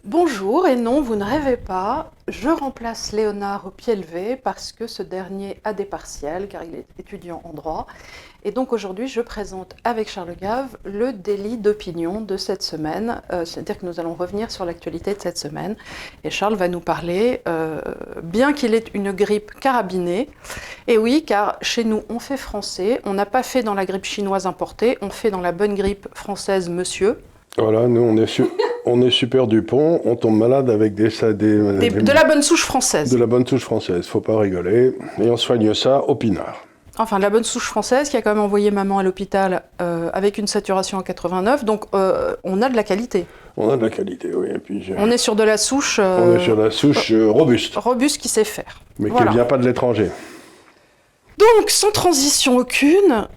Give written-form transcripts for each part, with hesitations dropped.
Bonjour, et non, vous ne rêvez pas, je remplace Léonard au pied levé parce que ce dernier a des partiels, car il est étudiant en droit. Et donc aujourd'hui, je présente avec Charles Gave le délit d'opinion de cette semaine, c'est-à-dire que nous allons revenir sur l'actualité de cette semaine. Et Charles va nous parler, bien qu'il ait une grippe carabinée, et oui, car chez nous, on fait français, on n'a pas fait dans la grippe chinoise importée, on fait dans la bonne grippe française, monsieur. Voilà, nous on est super Dupont, on tombe malade avec De la bonne souche française. de la bonne souche française, faut pas rigoler. Et on soigne ça au pinard. Enfin, la bonne souche française qui a quand même envoyé maman à l'hôpital avec une saturation à 89, donc on a de la qualité. On a de la qualité, oui. Et puis, On est sur de la souche... on est sur la souche robuste, robuste qui sait faire. mais Voilà. qui ne vient pas de l'étranger. Donc, sans transition aucune,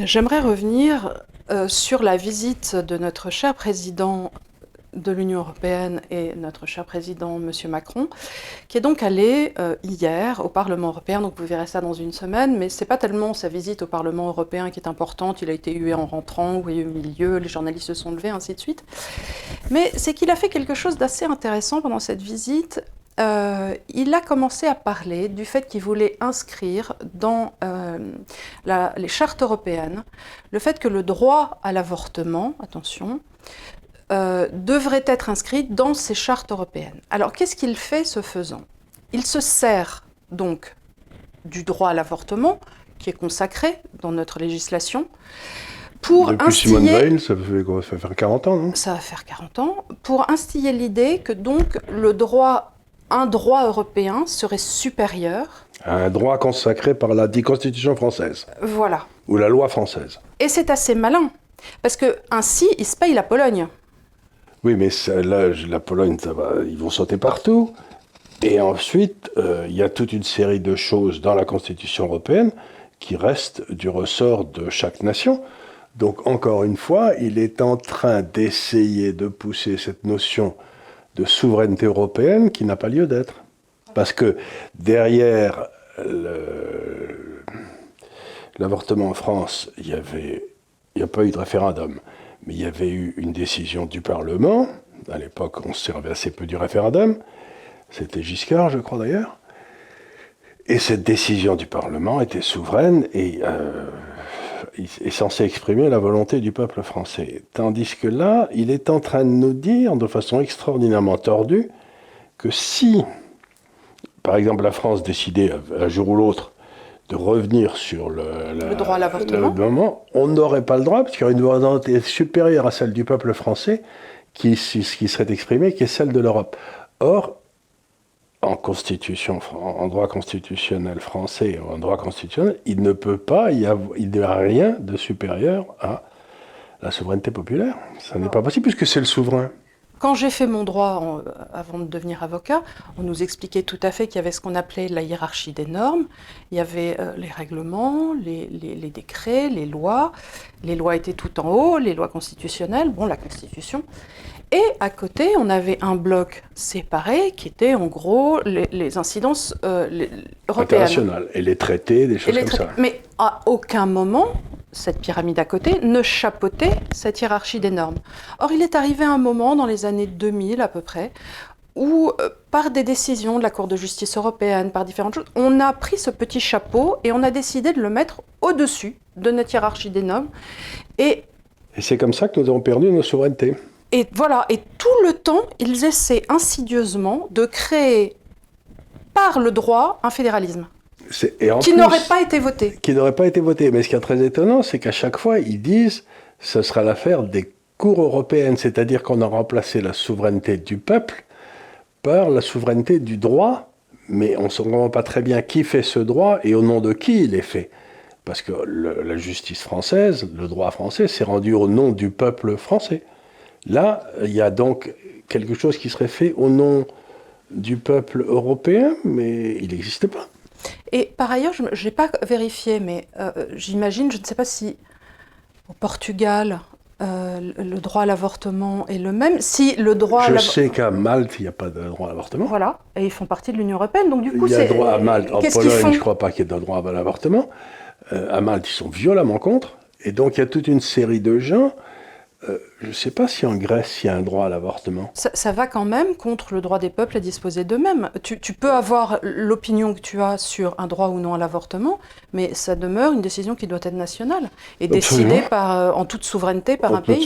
j'aimerais revenir sur la visite de notre cher président de l'Union européenne et notre cher président, M. Macron, qui est donc allé hier au Parlement européen, donc vous verrez ça dans une semaine, mais c'est pas tellement sa visite au Parlement européen qui est importante, il a été hué en rentrant, hué au milieu, les journalistes se sont levés, ainsi de suite, mais c'est qu'il a fait quelque chose d'assez intéressant pendant cette visite. Il a commencé à parler du fait qu'il voulait inscrire dans les chartes européennes le fait que le droit à l'avortement, attention, devrait être inscrit dans ces chartes européennes. Alors qu'est-ce qu'il fait ce faisant? Il se sert donc du droit à l'avortement, qui est consacré dans notre législation, pour Depuis instiller... Simone Veil, ça fait faire 40 ans, non? Ça va faire 40 ans, pour instiller l'idée que donc un droit européen serait supérieur. Un droit consacré par la dite Constitution française, Voilà. ou la loi française. Et c'est assez malin, parce que ainsi, il se paye la Pologne. Oui, mais là, la Pologne, ça va, ils vont sauter partout. Et ensuite, il y a toute une série de choses dans la Constitution européenne qui restent du ressort de chaque nation. Donc, encore une fois, il est en train d'essayer de pousser cette notion de souveraineté européenne qui n'a pas lieu d'être. Parce que derrière l'avortement en France, il n'y a pas eu de référendum, mais il y avait eu une décision du Parlement. À l'époque, on se servait assez peu du référendum. C'était Giscard, je crois d'ailleurs. Et cette décision du Parlement était souveraine et est censée exprimer la volonté du peuple français. Tandis que là, il est en train de nous dire, de façon extraordinairement tordue, que si, par exemple, la France décidait un jour ou l'autre de revenir sur Le droit à l'avortement, on n'aurait pas le droit, parce qu'il y aurait une volonté supérieure à celle du peuple français qui serait exprimée, qui est celle de l'Europe. Or, en droit constitutionnel français, en droit constitutionnel, il ne peut pas, il n'y a rien de supérieur à la souveraineté populaire. Ça n'est pas possible, puisque c'est le souverain. quand j'ai fait mon droit avant de devenir avocat, on nous expliquait tout à fait qu'il y avait ce qu'on appelait la hiérarchie des normes. Il y avait les règlements, les décrets, les lois. Les lois étaient tout en haut, les lois constitutionnelles, bon, la Constitution. Et à côté, on avait un bloc séparé qui était en gros les incidences européennes. International. Et les traités, des choses comme ça. Mais à aucun moment, cette pyramide à côté ne chapeautait cette hiérarchie des normes. Or, il est arrivé un moment, dans les années 2000 à peu près, où, par des décisions de la Cour de justice européenne, par différentes choses, on a pris ce petit chapeau et on a décidé de le mettre au-dessus de notre hiérarchie des normes. Et c'est comme ça que nous avons perdu nos souverainetés. Et voilà, et tout le temps, ils essaient insidieusement de créer, par le droit, un fédéralisme. Qui n'aurait pas été voté. Qui n'aurait pas été voté. Mais ce qui est très étonnant, c'est qu'à chaque fois, ils disent ce sera l'affaire des cours européennes, c'est-à-dire qu'on a remplacé la souveraineté du peuple par la souveraineté du droit, mais on ne se comprend pas très bien qui fait ce droit et au nom de qui il est fait. Parce que la justice française, le droit français, s'est rendu au nom du peuple français. Là, il y a donc quelque chose qui serait fait au nom du peuple européen, mais il n'existe pas. Et par ailleurs, je n'ai pas vérifié, mais j'imagine, je ne sais pas si au Portugal, le droit à l'avortement est le même. Si le droit Je sais qu'à Malte, il n'y a pas de droit à l'avortement. Voilà, et ils font partie de l'Union européenne, donc du coup, il y a droit à Malte. En Qu'est-ce Pologne, qu'ils font? je ne crois pas qu'il y ait de droit à l'avortement. À Malte, ils sont violemment contre. Et donc, il y a toute une série de gens Je ne sais pas si en Grèce, il y a un droit à l'avortement. Ça va quand même contre le droit des peuples à disposer d'eux-mêmes. Tu peux avoir l'opinion que tu as sur un droit ou non à l'avortement, mais ça demeure une décision qui doit être nationale et décidée en toute souveraineté par un pays.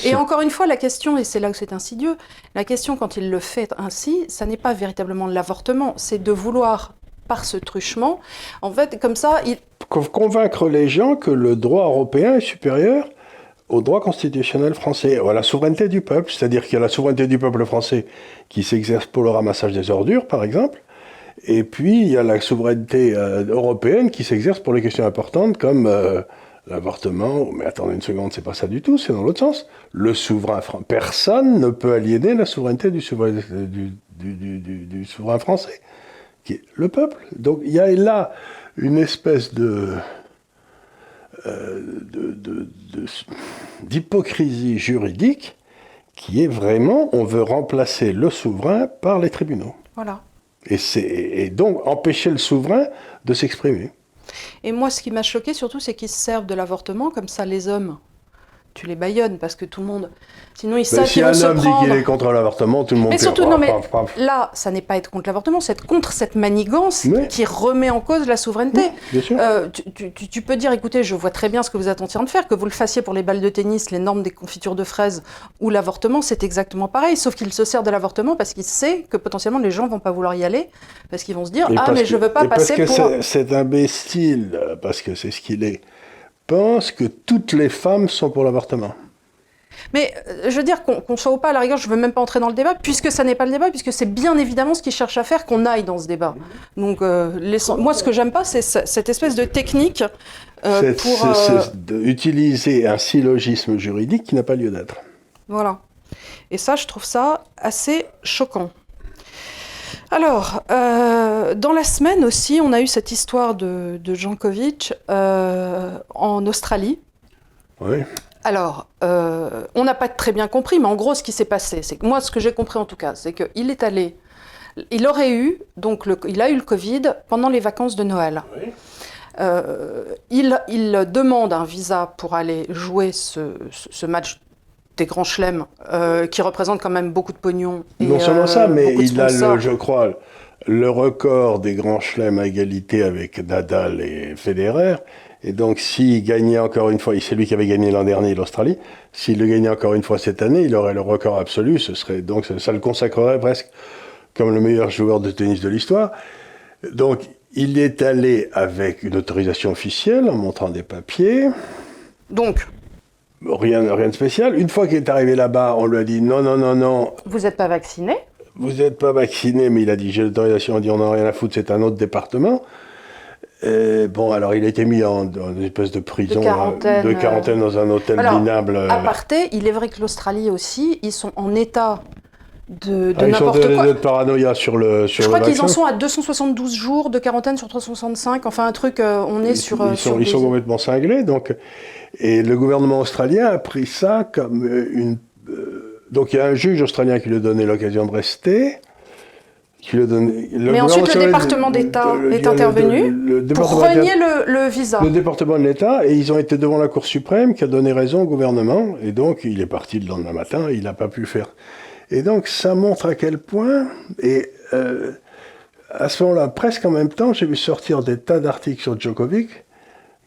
Et encore une fois, la question, et c'est là où c'est insidieux, la question quand il le fait ainsi, ça n'est pas véritablement l'avortement, c'est de vouloir, par ce truchement, en fait, comme ça... Convaincre les gens que le droit européen est supérieur au droit constitutionnel français, à la souveraineté du peuple, c'est-à-dire qu'il y a la souveraineté du peuple français qui s'exerce pour le ramassage des ordures, par exemple, et puis il y a la souveraineté européenne qui s'exerce pour les questions importantes comme l'avortement. Mais attendez une seconde, c'est pas ça du tout, c'est dans l'autre sens. Le souverain français, personne ne peut aliéner la souveraineté du souverain français, qui est le peuple. Donc il y a là une espèce d'hypocrisie juridique qui est vraiment, on veut remplacer le souverain par les tribunaux. Voilà. Et donc empêcher le souverain de s'exprimer. Et moi, ce qui m'a choqué surtout, c'est qu'ils se servent de l'avortement, comme ça les hommes, tu les baïonnes, parce que tout le monde... Sinon, ils savent qu'ils vont se prendre... Si un homme dit qu'il est contre l'avortement, tout le monde... Mais surtout, non, mais là, ça n'est pas être contre l'avortement, c'est être contre cette manigance qui remet en cause la souveraineté. Bien sûr. Tu peux dire, écoutez, je vois très bien ce que vous êtes en train de faire, que vous le fassiez pour les balles de tennis, les normes des confitures de fraises ou l'avortement, c'est exactement pareil, sauf qu'il se sert de l'avortement parce qu'il sait que potentiellement les gens vont pas vouloir y aller, parce qu'ils vont se dire, mais je veux pas passer pour... Parce que cet imbécile, parce que c'est ce qu'il est, pense que toutes les femmes sont pour l'avortement. Mais je veux dire qu'on soit ou pas, à la rigueur, je ne veux même pas entrer dans le débat, puisque ça n'est pas le débat, puisque c'est bien évidemment ce qu'ils cherchent à faire qu'on aille dans ce débat. Donc, moi, ce que j'aime pas, c'est cette espèce de technique utiliser un syllogisme juridique qui n'a pas lieu d'être. Voilà. Et ça, je trouve ça assez choquant. Alors, dans la semaine aussi, on a eu cette histoire de Djokovic en Australie. Oui. Alors, on n'a pas très bien compris, mais en gros, ce qui s'est passé, c'est que moi, ce que j'ai compris en tout cas, c'est qu'il est allé, il a eu le Covid pendant les vacances de Noël. Oui. Il demande un visa pour aller jouer ce match des grands chelems qui représentent quand même beaucoup de pognon. Non seulement ça, mais il a, je crois, le record des grands chelems à égalité avec Nadal et Federer. Et donc, s'il gagnait encore une fois, c'est lui qui avait gagné l'an dernier l'Australie, s'il le gagnait encore une fois cette année, il aurait le record absolu. Donc, ça le consacrerait presque comme le meilleur joueur de tennis de l'histoire. Donc, il est allé avec une autorisation officielle, en montrant des papiers. Donc, rien de spécial. Une fois qu'il est arrivé là-bas, on lui a dit non. Vous n'êtes pas vacciné ? Vous n'êtes pas vacciné, mais il a dit j'ai l'autorisation. On a dit on n'a rien à foutre, c'est un autre département. Alors il a été mis en une espèce de prison, de quarantaine dans un hôtel minable. Aparté, il est vrai que l'Australie aussi, ils sont en état de n'importe quoi. Ils sont de paranoïa sur le vaccin. Je crois qu'ils en sont à 272 jours de quarantaine sur 365, enfin un truc, on est sur... Ils sont complètement cinglés, donc... Et le gouvernement australien a pris ça comme une... Donc il y a un juge australien qui lui a donné l'occasion de rester... Mais ensuite, le département d'État est intervenu pour renier le visa. Le département de l'État, et ils ont été devant la Cour suprême qui a donné raison au gouvernement. Et donc, il est parti le lendemain matin, il n'a pas pu le faire. Et donc, ça montre à quel point... Et à ce moment-là, presque en même temps, j'ai vu sortir des tas d'articles sur Djokovic,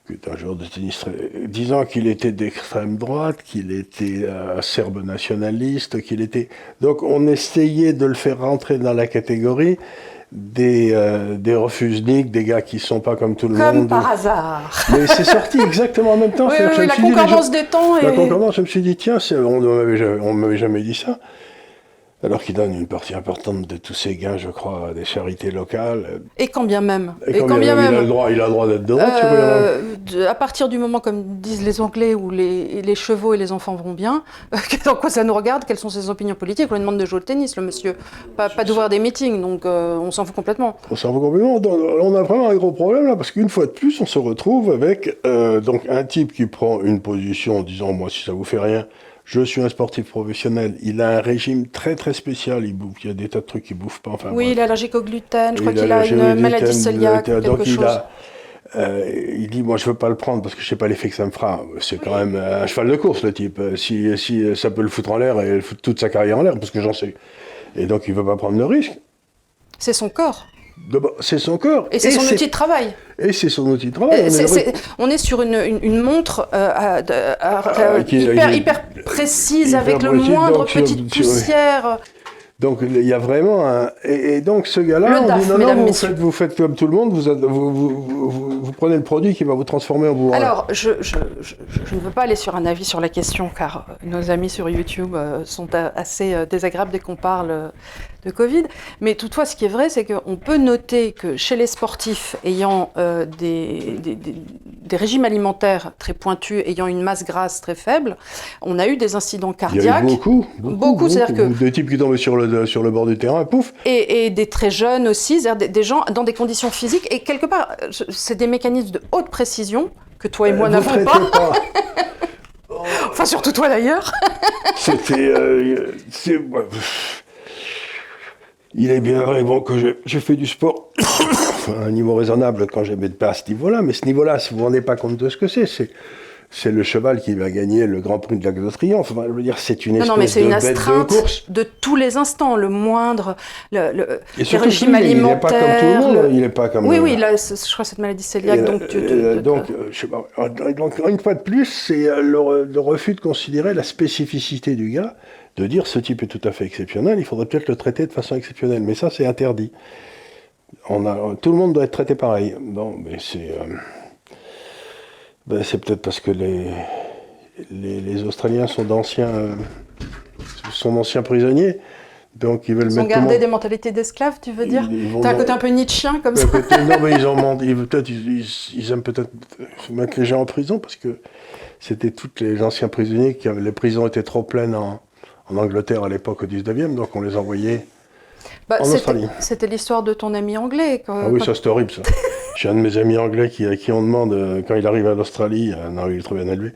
qui est un joueur de tennis, disant qu'il était d'extrême droite, qu'il était serbe nationaliste, qu'il était... Donc on essayait de le faire rentrer dans la catégorie des refusniks, des gars qui ne sont pas comme tout le monde. Comme par hasard. Mais c'est sorti exactement en même temps. Oui, la concordance des temps. La concordance, je me suis dit, tiens, on ne m'avait jamais dit ça. Alors qu'il donne une partie importante de tous ses gains, je crois, à des charités locales. Et quand bien même. Il a le droit d'être de droite. À partir du moment, comme disent les Anglais, où les chevaux et les enfants vont bien, dans quoi ça nous regarde, quelles sont ses opinions politiques? On lui demande de jouer au tennis, le monsieur. Pas d'ouvrir des meetings, donc on s'en fout complètement. On s'en fout complètement. On a vraiment un gros problème là, parce qu'une fois de plus, on se retrouve avec donc un type qui prend une position en disant, moi, si ça vous fait rien, je suis un sportif professionnel. Il a un régime très très spécial. Il y a des tas de trucs qu'il bouffe pas. Enfin, oui, il est allergique au gluten. Je crois qu'il a une maladie cœliaque ou quelque chose. Il dit, moi je veux pas le prendre parce que je sais pas l'effet que ça me fera. C'est quand même un cheval de course, le type. Si ça peut le foutre en l'air et foutre toute sa carrière en l'air, parce que j'en sais. Et donc il veut pas prendre le risque. C'est son corps. C'est son corps. Et c'est son outil de travail. Et c'est son outil de travail. On est sur une montre hyper précise, avec le moindre petite poussière. Donc il y a vraiment un... Et donc ce gars-là, on dit non, vous faites comme tout le monde, vous prenez le produit qui va vous transformer en bourrin. Alors, je ne veux pas aller sur un avis sur la question, car nos amis sur YouTube sont assez désagréables dès qu'on parle de Covid. Mais toutefois, ce qui est vrai, c'est qu'on peut noter que chez les sportifs ayant des régimes alimentaires très pointus, ayant une masse grasse très faible, on a eu des incidents cardiaques. Il y a eu beaucoup. C'est-à-dire que des types qui tombaient sur le bord du terrain, pouf. Et des très jeunes aussi, c'est-à-dire des gens dans des conditions physiques. Et quelque part, c'est des mécanismes de haute précision que toi et moi n'avons pas. Enfin, surtout toi d'ailleurs. Il est bien vrai que j'ai fait du sport à un niveau raisonnable quand j'aimais pas à ce niveau-là, mais ce niveau-là, si vous vous rendez pas compte de ce que c'est le cheval qui va gagner le Grand Prix de l'Arc de Triomphe. Enfin, je veux dire, c'est une espèce de bête de course. De tous les instants, le moindre, et surtout, régime alimentaire. Il n'est pas comme tout le monde. Oui, là, je crois que cette maladie cœliaque. Je sais pas. Donc, une fois de plus, c'est le refus de considérer la spécificité du gars, de dire ce type est tout à fait exceptionnel, il faudrait peut-être le traiter de façon exceptionnelle. Mais ça, c'est interdit. Tout le monde doit être traité pareil. Bon, mais c'est peut-être parce que les Australiens sont d'anciens prisonniers, donc ils veulent mettre. Ils ont gardé des mentalités d'esclaves, tu veux dire ? T'as un côté un peu nietzschéen comme ça ? Non, mais ils aiment peut-être mettre les gens en prison parce que c'était tous les anciens prisonniers les prisons étaient trop pleines en Angleterre à l'époque au 19e, donc on les envoyait en Australie. C'était l'histoire de ton ami anglais. Oui, ça c'est horrible ça. J'ai un de mes amis anglais à qui on demande, quand il arrive en Australie, non, il est très bien élevé,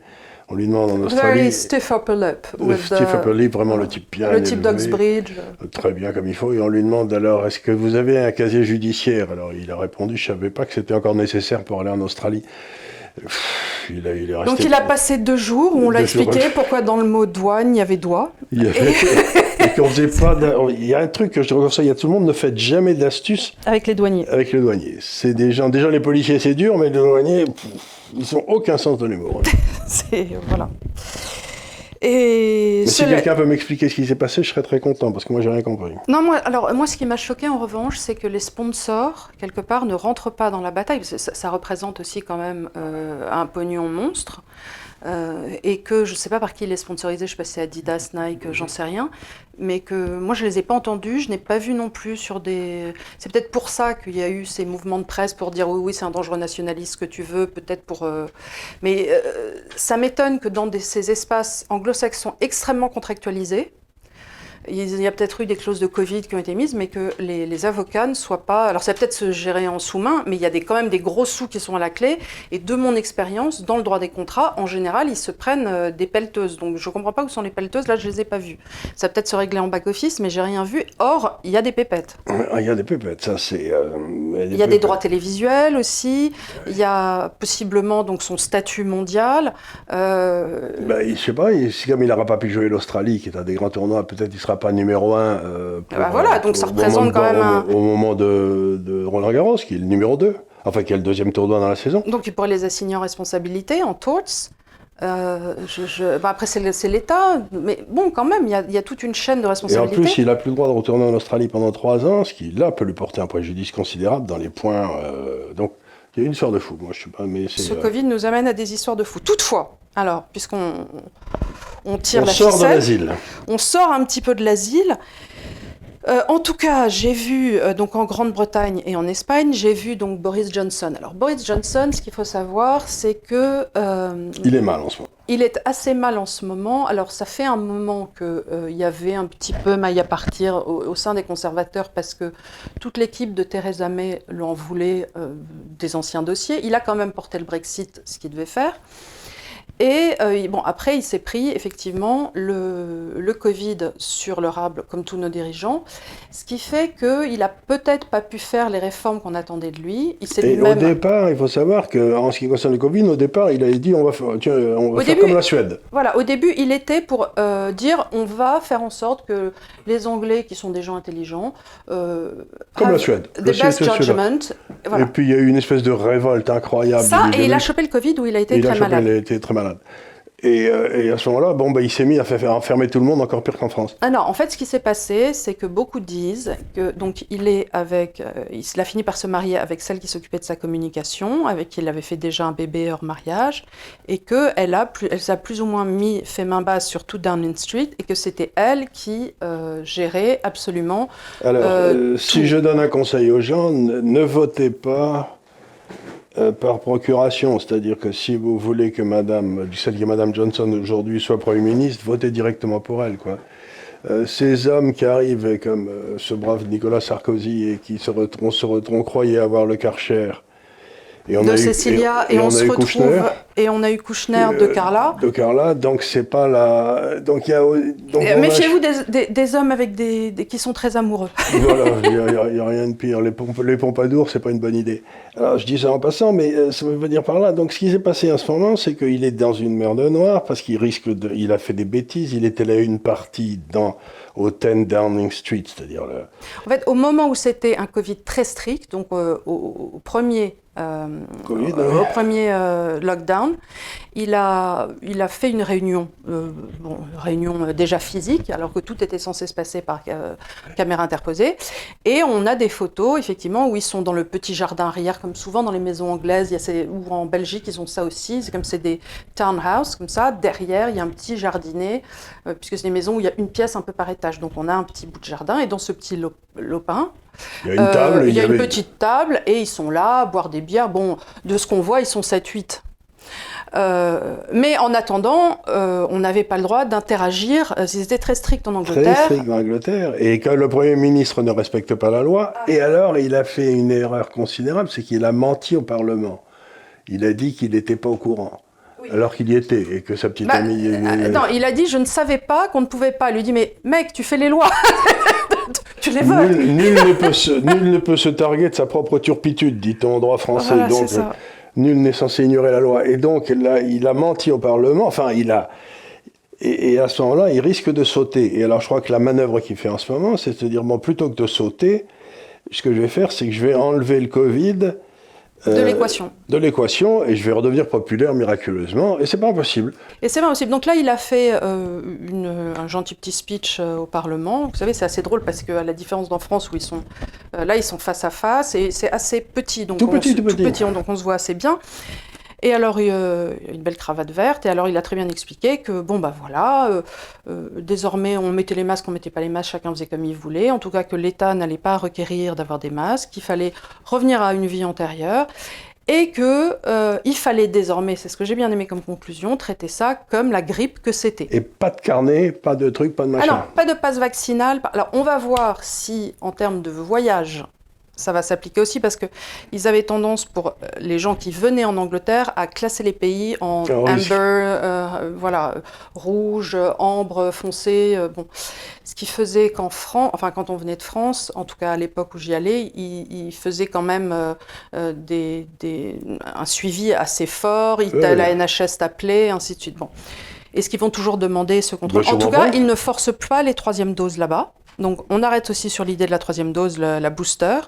on lui demande en Australie... Very stiff upper lip. Stiff upper lip, vraiment le type bien élevé. Le type d'Oxbridge. Très bien comme il faut, et on lui demande alors, est-ce que vous avez un casier judiciaire ? Alors il a répondu, je ne savais pas que c'était encore nécessaire pour aller en Australie. Il est resté... Donc il a passé 2 jours où on l'a expliqué pourquoi dans le mot douane il y avait doigt. Et qu'on faisait pas. Il y a un truc que je conseille à tout le monde, ne faites jamais d'astuces avec les douaniers. Avec les douaniers. C'est des gens. Déjà les policiers c'est dur, mais les douaniers, ils n'ont aucun sens de l'humour. Voilà. Et si quelqu'un peut m'expliquer ce qui s'est passé, je serais très content, parce que moi, j'ai rien compris. Non, moi, ce qui m'a choqué, en revanche, c'est que les sponsors, quelque part, ne rentrent pas dans la bataille. Ça représente aussi quand même un pognon monstre. Et que je ne sais pas par qui il est sponsorisé, je ne sais pas si c'est Adidas, Nike, j'en sais rien, mais que moi je ne les ai pas entendus, je n'ai pas vu non plus sur des... C'est peut-être pour ça qu'il y a eu ces mouvements de presse pour dire oui, c'est un dangereux nationaliste, ce que tu veux, peut-être pour... Mais ça m'étonne que dans ces espaces anglo-saxons extrêmement contractualisés, il y a peut-être eu des clauses de Covid qui ont été mises, mais que les avocats ne soient pas... Alors ça va peut-être se gérer en sous-main, mais il y a quand même des gros sous qui sont à la clé. Et de mon expérience, dans le droit des contrats, en général, ils se prennent des pelleteuses. Donc je ne comprends pas où sont les pelleteuses, là je ne les ai pas vues. Ça va peut-être se régler en back-office, mais j'ai rien vu. Or, il y a des pépettes. Il y a des pépettes, ça c'est... il y a des droits télévisuels aussi, il y a possiblement donc, son statut mondial. Je ne sais pas, si comme il n'aura pas pu jouer l'Australie, qui est un des grands tournois, peut-être il ne sera pas numéro 1 donc ça représente quand même au moment de Roland Garros, qui est le numéro 2, enfin qui est le 2e tournoi dans la saison. Donc il pourrait les assigner en responsabilité, en torts. Après c'est l'État, mais bon quand même, il y a toute une chaîne de responsabilité. Et en plus, il n'a plus le droit de retourner en Australie pendant 3 ans, ce qui là peut lui porter un préjudice considérable dans les points. Donc il y a une histoire de fou. Moi, je sais pas, mais ce Covid nous amène à des histoires de fou. Toutefois, alors puisqu'on tire la ficelle, on sort de l'asile. On sort un petit peu de l'asile. En tout cas, j'ai vu, donc en Grande-Bretagne et en Espagne, j'ai vu donc Boris Johnson. Alors Boris Johnson, ce qu'il faut savoir, c'est que... il est mal en ce moment. Il est assez mal en ce moment. Alors ça fait un moment qu'il y avait un petit peu maille à partir au sein des conservateurs parce que toute l'équipe de Theresa May lui en voulait des anciens dossiers. Il a quand même porté le Brexit, ce qu'il devait faire. Et bon, après, il s'est pris effectivement le Covid sur le rable, comme tous nos dirigeants, ce qui fait qu'il n'a peut-être pas pu faire les réformes qu'on attendait de lui. Il s'est Et lui-même... au départ, il faut savoir qu'en ce qui concerne le Covid, au départ, il avait dit on va faire comme la Suède. Voilà, au début, il était pour dire on va faire en sorte que les Anglais, qui sont des gens intelligents, comme la Suède. The best judgment. Voilà. Et puis il y a eu une espèce de révolte incroyable. Ça, et il a chopé le Covid où il a été très malade. Il a été très malade. Et à ce moment-là, il s'est mis à faire enfermer tout le monde, encore pire qu'en France. Ah non, en fait, ce qui s'est passé, c'est que beaucoup disent que donc il a fini par se marier avec celle qui s'occupait de sa communication, avec qui il avait fait déjà un bébé hors mariage, et que elle a plus ou moins fait main basse sur tout Downing Street, et que c'était elle qui gérait absolument. Alors, si je donne un conseil aux gens, ne votez pas par procuration, c'est-à-dire que si vous voulez que celle qui est Madame Johnson aujourd'hui soit Premier ministre, votez directement pour elle, quoi. Ces hommes qui arrivent comme ce brave Nicolas Sarkozy et qui on croyait avoir le Karcher. Et on a eu Kouchner de Carla. De Carla, donc c'est pas la. Méfiez-vous des hommes qui sont très amoureux. Voilà, il n'y a rien de pire. Les Pompadour, c'est pas une bonne idée. Alors je dis ça en passant, mais ça veut dire par là. Donc ce qui s'est passé en ce moment, c'est qu'il est dans une merde noire parce il a fait des bêtises. Il était là une partie au 10 Downing Street, c'est-à-dire En fait, au moment où c'était un Covid très strict, donc au premier. Au premier lockdown, il a fait une réunion, réunion déjà physique, alors que tout était censé se passer par caméra interposée. Et on a des photos, effectivement, où ils sont dans le petit jardin arrière, comme souvent dans les maisons anglaises, ou en Belgique, ils ont ça aussi. C'est des townhouses, comme ça. Derrière, il y a un petit jardinet, puisque c'est des maisons où il y a une pièce un peu par étage. Donc on a un petit bout de jardin, et dans ce petit lopin, il y a une table. Il y a une petite table et ils sont là à boire des bières. Bon, de ce qu'on voit, ils sont 7-8. Mais en attendant, on n'avait pas le droit d'interagir. Ils étaient très stricts en Angleterre. Très stricts en Angleterre. Et quand le Premier ministre ne respecte pas la loi, et alors il a fait une erreur considérable, c'est qu'il a menti au Parlement. Il a dit qu'il n'était pas au courant. Oui. Alors qu'il y était, et que sa petite amie... Non, il a dit « je ne savais pas qu'on ne pouvait pas ». Il lui dit « mais mec, tu fais les lois !» Tu les votes. Nul ne peut se targuer de sa propre turpitude, dit-on en droit français. Voilà, donc, nul n'est censé ignorer la loi. Et donc, là, il a menti au Parlement. Enfin, et à ce moment-là, il risque de sauter. Et alors, je crois que la manœuvre qu'il fait en ce moment, c'est de se dire, bon, plutôt que de sauter, ce que je vais faire, c'est que je vais enlever le Covid... de l'équation, et je vais redevenir populaire miraculeusement, et c'est pas impossible. Et c'est pas impossible. Donc là, il a fait un gentil petit speech au Parlement. Vous savez, c'est assez drôle parce qu'à la différence d'en France où ils sont là, ils sont face à face et c'est assez petit, donc tout petit, donc on se voit assez bien. Et alors, il y a une belle cravate verte, et alors il a très bien expliqué que, désormais, on mettait les masques, on mettait pas les masques, chacun faisait comme il voulait, en tout cas que l'État n'allait pas requérir d'avoir des masques, qu'il fallait revenir à une vie antérieure, et qu'il fallait désormais, c'est ce que j'ai bien aimé comme conclusion, traiter ça comme la grippe que c'était. Et pas de carnet, pas de truc, pas de machin. Ah non, pas de passe vaccinal. Alors, on va voir si, en termes de voyage, ça va s'appliquer aussi parce qu'ils avaient tendance, pour les gens qui venaient en Angleterre, à classer les pays en amber, rouge, ambre, foncé. Ce qui faisait quand on venait de France, en tout cas à l'époque où j'y allais, ils faisaient quand même un suivi assez fort. La NHS t'appelait, ainsi de suite. Bon. Est-ce qu'ils vont toujours demander ce contrôle ? En tout cas, ils ne forcent pas les troisièmes doses là-bas. Donc, on arrête aussi sur l'idée de la troisième dose, la booster.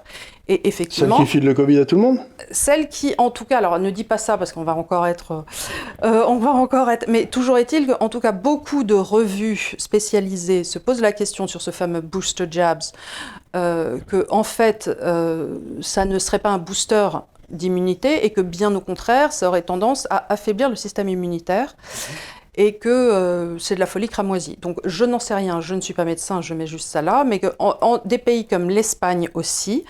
Et effectivement... Celle qui file le Covid à tout le monde ? Celle qui, en tout cas, alors ne dis pas ça parce qu'on va encore être... mais toujours est-il qu'en tout cas, beaucoup de revues spécialisées se posent la question sur ce fameux booster jabs, que en fait, ça ne serait pas un booster d'immunité et que bien au contraire, ça aurait tendance à affaiblir le système immunitaire. Et que c'est de la folie cramoisie. Donc je n'en sais rien, je ne suis pas médecin, je mets juste ça là, mais que des pays comme l'Espagne aussi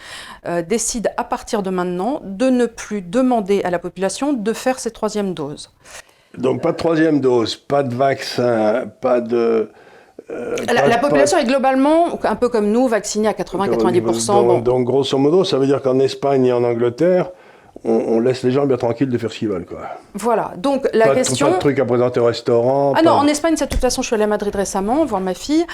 décident à partir de maintenant de ne plus demander à la population de faire ces troisièmes doses. Donc pas de troisième dose, pas de vaccin, pas de... La population est globalement, un peu comme nous, vaccinée à 80-90%. Donc grosso modo, ça veut dire qu'en Espagne et en Angleterre, on laisse les gens bien tranquilles de faire ce qu'ils veulent, quoi. Voilà, donc la question... Pas de trucs à présenter au restaurant. Ah non, en Espagne, de toute façon, je suis allée à Madrid récemment, voir ma fille.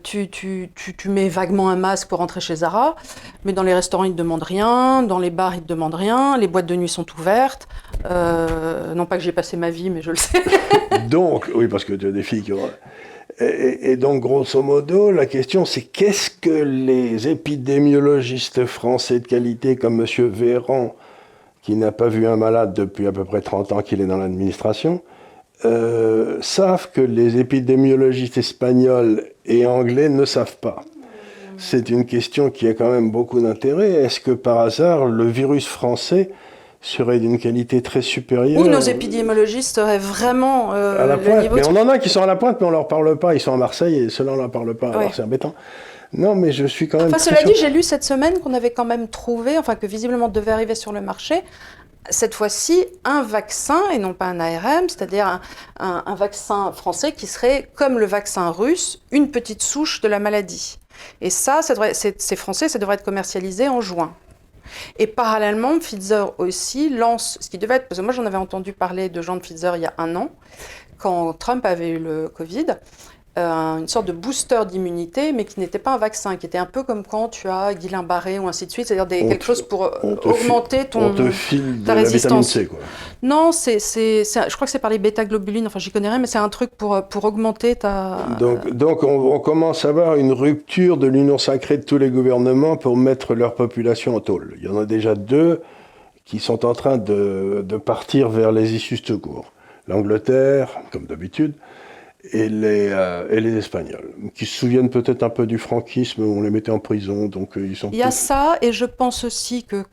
Tu mets vaguement un masque pour rentrer chez Zara, mais dans les restaurants, ils ne te demandent rien, dans les bars, ils ne te demandent rien, les boîtes de nuit sont ouvertes. Non pas que j'ai passé ma vie, mais je le sais. Donc, oui, parce que tu as des filles qui ont... Et donc, grosso modo, la question, c'est qu'est-ce que les épidémiologistes français de qualité, comme M. Véran, qui n'a pas vu un malade depuis à peu près 30 ans qu'il est dans l'administration, savent que les épidémiologistes espagnols et anglais ne savent pas. C'est une question qui a quand même beaucoup d'intérêt. Est-ce que par hasard, le virus français serait d'une qualité très supérieure? Ou nos épidémiologistes seraient vraiment à la pointe. Mais on en a qui sont à la pointe, mais on ne leur parle pas. Ils sont à Marseille et ceux-là, on ne leur parle pas. Ouais. Alors c'est embêtant. Non, mais je suis quand même... Enfin, cela dit, j'ai lu cette semaine qu'on avait quand même trouvé, enfin que visiblement devait arriver sur le marché, cette fois-ci, un vaccin, et non pas un ARM, c'est-à-dire un vaccin français qui serait, comme le vaccin russe, une petite souche de la maladie. Et ça c'est français, ça devrait être commercialisé en juin. Et parallèlement, Pfizer aussi lance, ce qui devait être, parce que moi j'en avais entendu parler de gens de Pfizer il y a 1 an, quand Trump avait eu le Covid, une sorte de booster d'immunité, mais qui n'était pas un vaccin, qui était un peu comme quand tu as Guillain-Barré ou ainsi de suite, c'est-à-dire quelque chose pour augmenter ta résistance. La vitamine C, quoi. Non, je crois que c'est par les bêta-globulines, enfin j'y connais rien, mais c'est un truc pour augmenter ta... Donc on commence à avoir une rupture de l'union sacrée de tous les gouvernements pour mettre leur population en tôle. Il y en a déjà 2 qui sont en train de partir vers les issues secours. L'Angleterre, comme d'habitude, et les Espagnols, qui se souviennent peut-être un peu du franquisme où on les mettait en prison. Donc ils sont. Il y a ça, et je pense aussi que...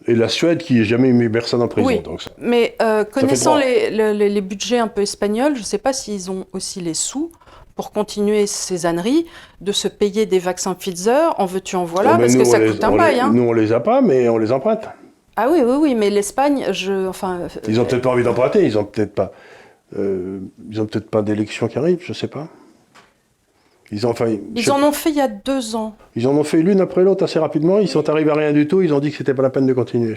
Et la Suède qui n'a jamais mis personne en prison. Oui, donc ça, mais connaissant les budgets un peu espagnols, je ne sais pas s'ils ont aussi les sous pour continuer ces âneries, de se payer des vaccins Pfizer, en veux-tu en voilà, parce que ça coûte un bail. Nous on les a pas, mais on les emprunte. Ah oui, mais l'Espagne, Ils ont peut-être pas envie d'emprunter, ils ont peut-être pas d'élection qui arrive, je sais pas. Ils en ont fait il y a 2 ans. Ils en ont fait l'une après l'autre assez rapidement, ils sont arrivés à rien du tout, ils ont dit que c'était pas la peine de continuer.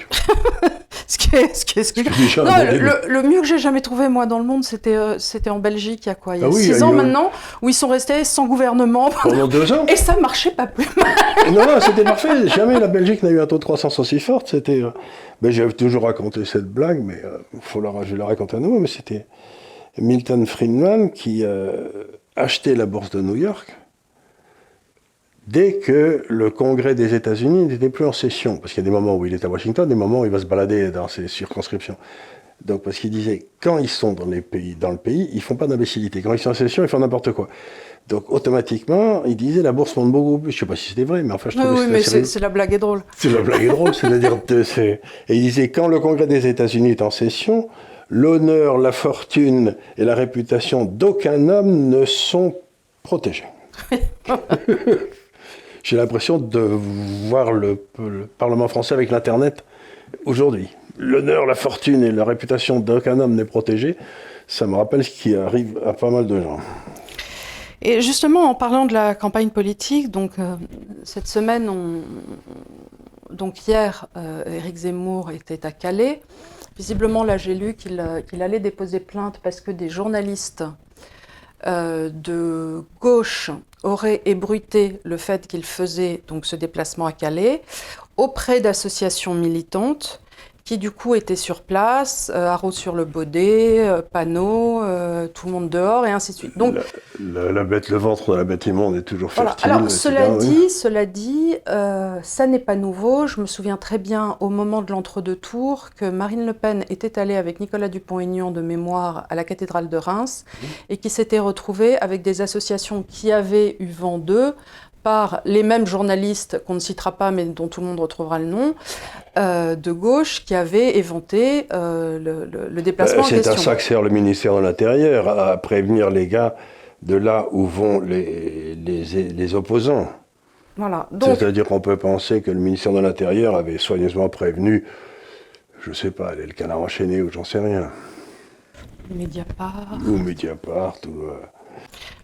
Le mieux que j'ai jamais trouvé, moi, dans le monde, c'était en Belgique, il y a 6 ans maintenant, où ils sont restés sans gouvernement. Pendant 2 ans. Et ça marchait pas plus mal. Non, c'était parfait. Jamais la Belgique n'a eu un taux de croissance aussi fort. J'avais toujours raconté cette blague, mais je vais la raconter à nouveau, mais c'était Milton Friedman qui achetait la bourse de New York dès que le Congrès des États-Unis n'était plus en session. Parce qu'il y a des moments où il est à Washington, des moments où il va se balader dans ses circonscriptions. Donc, parce qu'il disait, quand ils sont dans le pays, ils ne font pas d'imbécilité. Quand ils sont en session, ils font n'importe quoi. Donc, automatiquement, il disait, la bourse monte beaucoup plus. Je ne sais pas si c'était vrai, mais enfin, je trouvais que c'était... Oui, mais c'est la blague est drôle. C'est la blague est drôle, c'est-à-dire... Et il disait, quand le Congrès des États-Unis est en session, l'honneur, la fortune et la réputation d'aucun homme ne sont protégés. J'ai l'impression de voir le Parlement français avec l'Internet aujourd'hui. L'honneur, la fortune et la réputation d'aucun homme n'est protégé. Ça me rappelle ce qui arrive à pas mal de gens. Et justement, en parlant de la campagne politique, donc cette semaine, donc hier, Éric Zemmour était à Calais. Visiblement, là, j'ai lu qu'il allait déposer plainte parce que des journalistes de gauche auraient ébruité le fait qu'il faisait donc ce déplacement à Calais auprès d'associations militantes qui du coup étaient sur place, Haro-sur-le-Baudet, panneaux, tout le monde dehors et ainsi de suite. Donc, la bête, le ventre de la bête immonde est toujours fertile. Voilà. Alors cela dit, ça n'est pas nouveau. Je me souviens très bien au moment de l'entre-deux tours que Marine Le Pen était allée avec Nicolas Dupont-Aignan de mémoire à la cathédrale de Reims et qui s'était retrouvée avec des associations qui avaient eu vent d'eux par les mêmes journalistes qu'on ne citera pas mais dont tout le monde retrouvera le nom, de gauche qui avaient éventé le déplacement en question. C'est à ça que sert le ministère de l'Intérieur, à prévenir les gars de là où vont les opposants. Voilà. Donc, c'est-à-dire qu'on peut penser que le ministère de l'Intérieur avait soigneusement prévenu, je sais pas, le Canard enchaîné ou j'en sais rien. Mediapart. Ou Mediapart.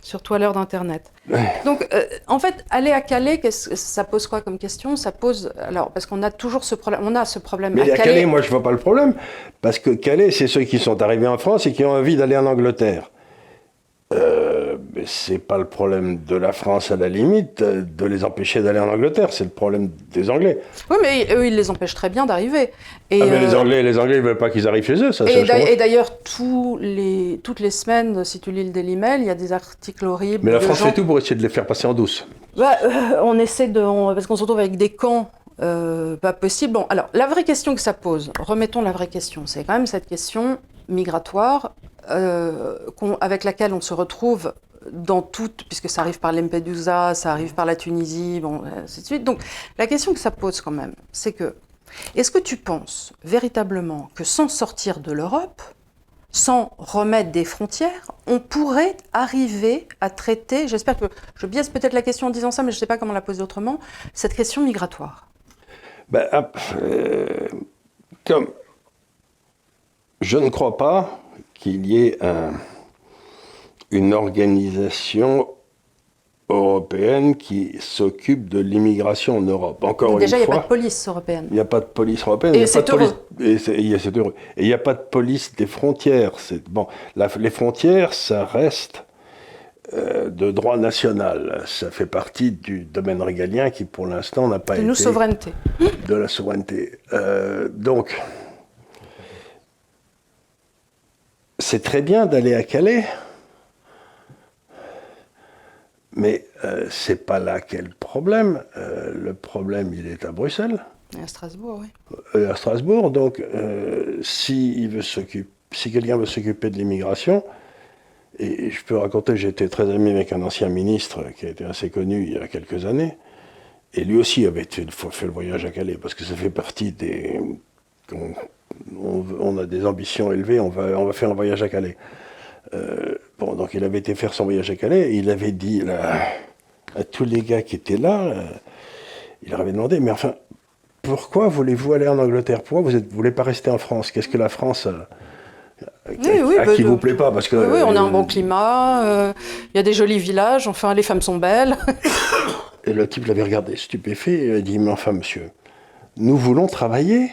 surtout à l'heure d'Internet. Ouais. Donc, en fait, aller à Calais, ça pose quoi comme question? Ça pose, alors, parce qu'on a toujours ce problème, on a ce problème Mais à à Calais, moi, je vois pas le problème. Parce que Calais, c'est ceux qui sont arrivés en France et qui ont envie d'aller en Angleterre. Mais c'est pas le problème de la France, à la limite, de les empêcher d'aller en Angleterre. C'est le problème des Anglais. Oui, mais eux, ils les empêchent très bien d'arriver. Et, Mais les Anglais, ils veulent pas qu'ils arrivent chez eux. Ça, et d'ailleurs, toutes les semaines, si tu lis le Daily Mail, il y a des articles horribles. Mais la France fait tout pour essayer de les faire passer en douce. On essaie parce qu'on se retrouve avec des camps pas possibles. Bon, alors, la vraie question que ça pose, remettons la vraie question, c'est quand même cette question migratoire avec laquelle on se retrouve dans toutes, puisque ça arrive par Lampedusa, ça arrive par la Tunisie, bon, ainsi de suite. Donc, la question que ça pose quand même, c'est que, est-ce que tu penses véritablement que sans sortir de l'Europe, sans remettre des frontières, on pourrait arriver à traiter, j'espère que je biaise peut-être la question en disant ça, mais je ne sais pas comment la poser autrement, cette question migratoire? Comme je ne crois pas qu'il y ait une organisation européenne qui s'occupe de l'immigration en Europe. Encore une fois. Déjà, il n'y a pas de police européenne. Il n'y a pas de police européenne. Et c'est heureux. Et c'est heureux. Et il n'y a pas de police des frontières. Les frontières, ça reste de droit national. Ça fait partie du domaine régalien qui, pour l'instant, n'a pas été... De nos souverainetés. De la souveraineté. Donc, c'est très bien d'aller à Calais, mais c'est pas là qu'est le problème. Le problème, il est à Bruxelles. Et à Strasbourg, oui. À Strasbourg. Donc, si quelqu'un veut s'occuper de l'immigration, et je peux raconter, j'étais très ami avec un ancien ministre qui a été assez connu il y a quelques années, et lui aussi avait fait le voyage à Calais, parce que ça fait partie des... On a des ambitions élevées, on va faire un voyage à Calais. Donc il avait été faire son voyage à Calais, et il avait dit à tous les gars qui étaient là, il leur avait demandé, mais enfin, pourquoi voulez-vous aller en Angleterre? Pourquoi vous ne voulez pas rester en France? Qu'est-ce que la France... qui vous plaît pas parce que oui, on a un bon climat, il y a des jolis villages, enfin les femmes sont belles. Et le type l'avait regardé stupéfait et il a dit, mais enfin monsieur, nous voulons travailler.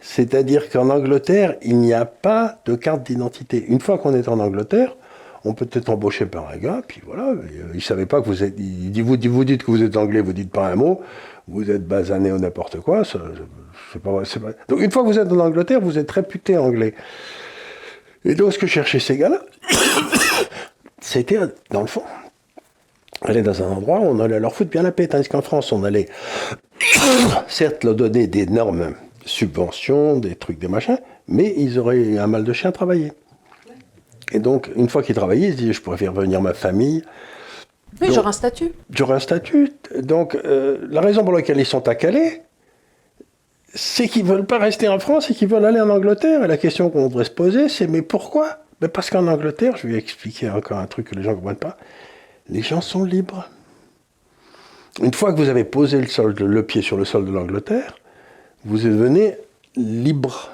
C'est-à-dire qu'en Angleterre, il n'y a pas de carte d'identité. Une fois qu'on est en Angleterre, on peut être embauché par un gars, puis voilà, il ne savait pas que vous êtes... Vous dites que vous êtes anglais, vous dites pas un mot, vous êtes basané ou n'importe quoi, c'est pas. Donc une fois que vous êtes en Angleterre, vous êtes réputé anglais. Et donc ce que cherchaient ces gars-là, c'était, dans le fond, aller dans un endroit où on allait leur foutre bien la paix, tandis qu'en France, on allait, certes, leur donner d'énormes subventions, des trucs, des machins, mais ils auraient un mal de chien à travailler. Et donc, une fois qu'ils travaillaient, ils se disaient, je pourrais faire venir ma famille. Oui, j'aurai un statut. J'aurai un statut. Donc, la raison pour laquelle ils sont à Calais, c'est qu'ils ne veulent pas rester en France et qu'ils veulent aller en Angleterre. Et la question qu'on devrait se poser, c'est, mais pourquoi? Mais parce qu'en Angleterre, je vais expliquer encore un truc que les gens ne comprennent pas, les gens sont libres. Une fois que vous avez posé le pied sur le sol de l'Angleterre, vous devenez libre.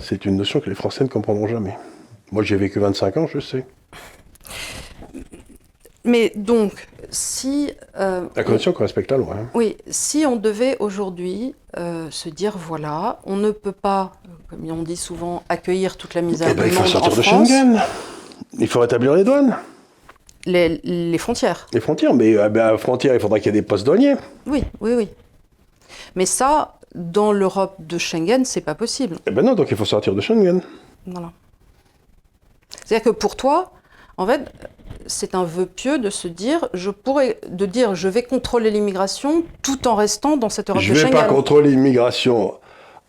C'est une notion que les Français ne comprendront jamais. Moi, j'ai vécu 25 ans, je sais. Mais donc, si... à condition qu'on respecte la loi. Hein. Oui, si on devait aujourd'hui se dire, voilà, on ne peut pas, comme on dit souvent, accueillir toute la misère du monde en France. Il faut sortir de Schengen. Il faut rétablir les douanes. Les frontières. Les frontières, mais à la frontière, il faudra qu'il y ait des postes douaniers. Oui. Mais ça, dans l'Europe de Schengen, c'est pas possible. Eh ben non, donc il faut sortir de Schengen. Voilà. C'est-à-dire que pour toi, en fait, c'est un vœu pieux de se dire, je vais contrôler l'immigration tout en restant dans cette Europe de Schengen. Je ne vais pas contrôler l'immigration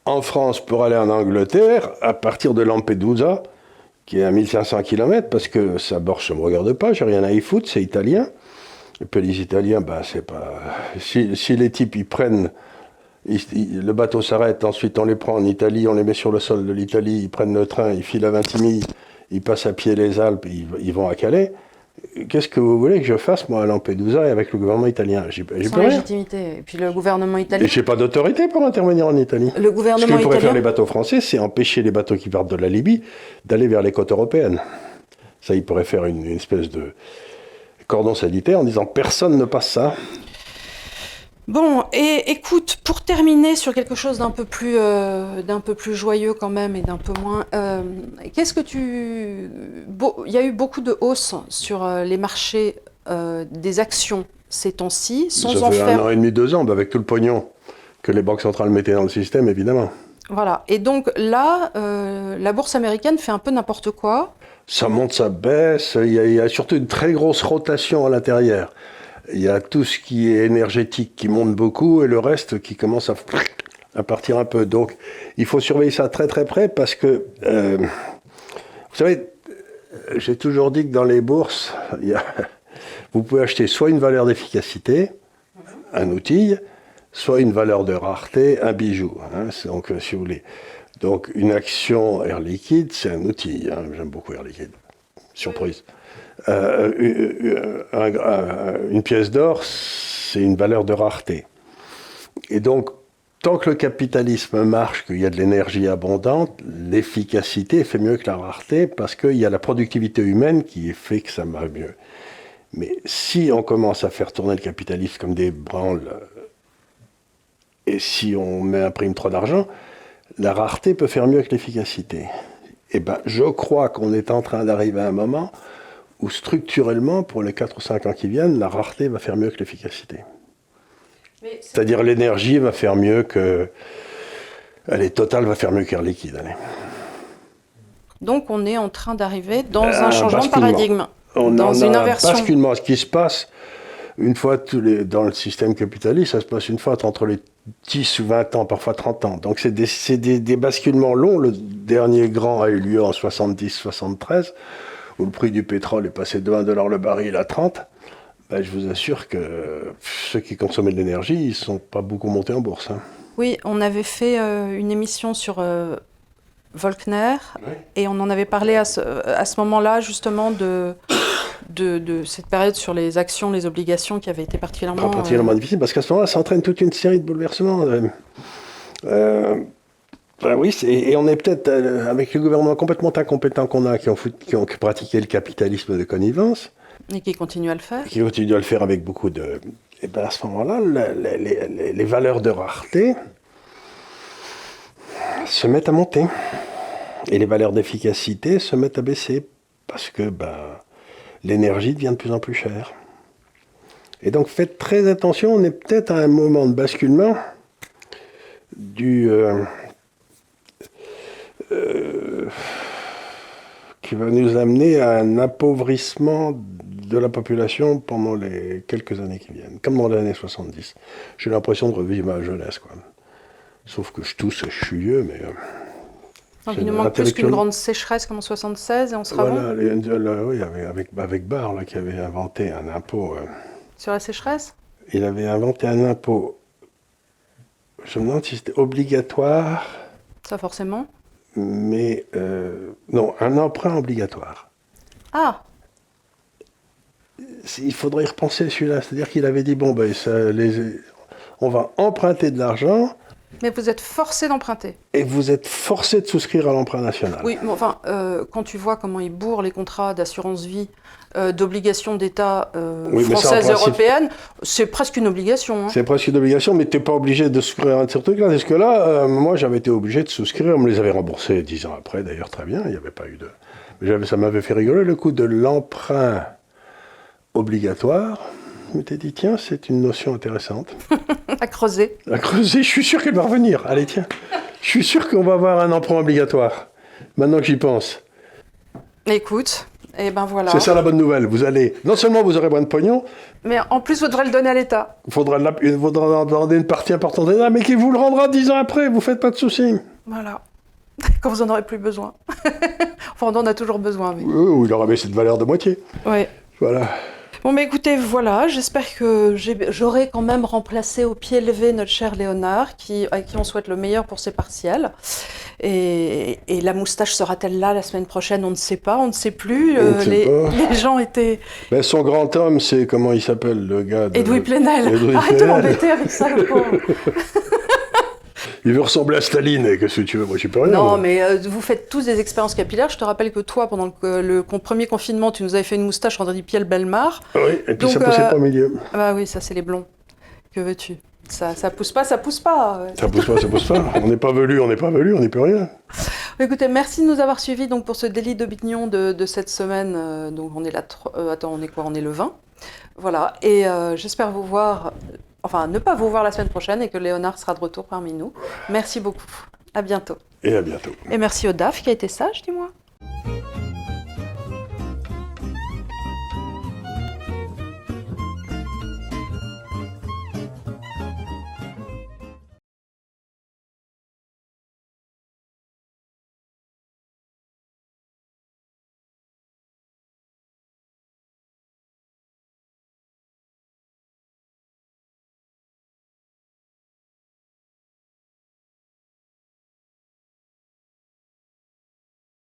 en France pour aller en Angleterre à partir de Lampedusa, qui est à 1500 km, parce que ça ne me regarde pas, j'ai rien à y foutre, c'est italien. Et puis les Italiens, c'est pas... Si les types, ils prennent... le bateau s'arrête, ensuite on les prend en Italie, on les met sur le sol de l'Italie, ils prennent le train, ils filent à Vintimille, ils passent à pied les Alpes, ils vont à Calais. Qu'est-ce que vous voulez que je fasse, moi, à Lampedusa et avec le gouvernement italien? J'ai sans légitimité. Et puis le gouvernement italien... Et je n'ai pas d'autorité pour intervenir en Italie. Le gouvernement Ce que pourraient italien... faire les bateaux français, c'est empêcher les bateaux qui partent de la Libye d'aller vers les côtes européennes. Ça, il pourrait faire une espèce de cordon sanitaire en disant personne ne passe ça. Bon, et écoute, pour terminer sur quelque chose d'un peu plus joyeux quand même et d'un peu moins, qu'est-ce que il y a eu beaucoup de hausses sur les marchés des actions ces temps-ci, sans ça en fait faire... 1 an et demi, 2 ans, avec tout le pognon que les banques centrales mettaient dans le système, évidemment. Voilà, et donc là, la bourse américaine fait un peu n'importe quoi. Ça monte, ça baisse, il y a surtout une très grosse rotation à l'intérieur. Il y a tout ce qui est énergétique qui monte beaucoup et le reste qui commence à partir un peu. Donc, il faut surveiller ça très très près parce que, vous savez, j'ai toujours dit que dans les bourses, vous pouvez acheter soit une valeur d'efficacité, un outil, soit une valeur de rareté, un bijou. Hein, donc, si vous voulez. Donc, une action Air Liquide, c'est un outil. Hein, j'aime beaucoup Air Liquide. Surprise. Une pièce d'or, c'est une valeur de rareté. Et donc, tant que le capitalisme marche, qu'il y a de l'énergie abondante, l'efficacité fait mieux que la rareté parce qu'il y a la productivité humaine qui fait que ça va mieux. Mais si on commence à faire tourner le capitalisme comme des branles, et si on imprime trop d'argent, la rareté peut faire mieux que l'efficacité. Et ben, je crois qu'on est en train d'arriver à un moment où structurellement, pour les 4 ou 5 ans qui viennent, la rareté va faire mieux que l'efficacité. C'est-à-dire l'énergie va faire mieux que... Allez, Total va faire mieux qu'Air Liquide. Allez. Donc on est en train d'arriver dans un changement de paradigme, dans une inversion. Basculement. Ce qui se passe, une fois dans le système capitaliste, ça se passe une fois entre les 10 ou 20 ans, parfois 30 ans. Donc c'est des basculements longs. Le dernier grand a eu lieu en 70-73, où le prix du pétrole est passé de $1 le baril à 30. Ben, je vous assure que ceux qui consommaient de l'énergie, ils ne sont pas beaucoup montés en bourse. Hein. Oui, on avait fait une émission sur Volckner, et on en avait parlé à ce moment-là, justement, de cette période sur les actions, les obligations qui avaient été particulièrement difficile, parce qu'à ce moment-là, ça entraîne toute une série de bouleversements. Oui, et on est peut-être, avec le gouvernement complètement incompétent qu'on a, qui ont pratiqué le capitalisme de connivence, et qui continuent à le faire. Qui continuent à le faire avec beaucoup de... Et bien à ce moment-là, les valeurs de rareté se mettent à monter. Et les valeurs d'efficacité se mettent à baisser. Parce que l'énergie devient de plus en plus chère. Et donc faites très attention, on est peut-être à un moment de basculement qui va nous amener à un appauvrissement de la population pendant les quelques années qui viennent, comme dans les années 70. J'ai l'impression de revivre ma jeunesse, quoi. Sauf que je tousse et je suis vieux, mais... Donc il nous manque plus qu'une grande sécheresse comme en 76 et on sera bon. Oui, avec Barre, là, qui avait inventé un impôt... Sur la sécheresse ? Il avait inventé un impôt, je me demande si c'était obligatoire... Ça forcément. Mais, non, un emprunt obligatoire. Ah! Il faudrait y repenser celui-là. C'est-à-dire qu'il avait dit, on va emprunter de l'argent. Mais vous êtes forcé d'emprunter. Et vous êtes forcé de souscrire à l'emprunt national. Oui, mais enfin, quand tu vois comment ils bourrent les contrats d'assurance vie, d'obligations d'État françaises et européennes, c'est presque une obligation. Hein. C'est presque une obligation, mais tu n'es pas obligé de souscrire à ce truc-là. Parce que là, moi, j'avais été obligé de souscrire. On me les avait remboursés 10 ans après, d'ailleurs, très bien. Il n'y avait pas eu de... Mais ça m'avait fait rigoler, le coup de l'emprunt obligatoire. Je m'étais dit, tiens, c'est une notion intéressante. À creuser. À creuser, je suis sûr qu'elle va revenir. Allez, tiens. Je suis sûr qu'on va avoir un emprunt obligatoire. Maintenant que j'y pense. Écoute, et ben voilà. C'est ça la bonne nouvelle. Vous allez, non seulement vous aurez moins de pognon, mais en plus vous devrez le donner à l'État. Il faudra en demander une partie importante de l'État, mais qui vous le rendra 10 ans après, vous faites pas de soucis. Voilà. Quand vous en aurez plus besoin. Enfin, on en a toujours besoin. Mais... Oui, il aura baissé de valeur de moitié. Oui. Voilà. Bon, mais écoutez, voilà, j'espère que j'aurai quand même remplacé au pied levé notre cher Léonard, à qui on souhaite le meilleur pour ses partiels. Et la moustache sera-t-elle là la semaine prochaine? On ne sait pas, on ne sait plus. Les gens étaient... Ben, son grand homme, c'est, comment il s'appelle, le gars de... Edoui Plenel. Arrête de m'embêter avec ça, le pauvre. Il veut ressembler à Staline, et qu'est-ce que tu veux? Moi, je peux rien. Non, moi. mais vous faites tous des expériences capillaires. Je te rappelle que toi, pendant le premier confinement, tu nous avais fait une moustache André Piel Bellemare. Ah oui, et puis Donc, ça poussait pas au milieu. Ah bah oui, ça c'est les blonds. Que veux-tu? Ça pousse pas, ça pousse pas. Ça pousse pas, ça pousse pas. On n'est pas velu, on n'est pas velu, on n'y peut rien. Écoutez, merci de nous avoir suivis donc, pour ce délit d'opinion de cette semaine. Donc on est là, attends, on est quoi? On est le 20. Voilà, et j'espère vous voir, enfin ne pas vous voir la semaine prochaine et que Léonard sera de retour parmi nous. Merci beaucoup, à bientôt. Et à bientôt. Et merci au DAF qui a été sage, dis-moi.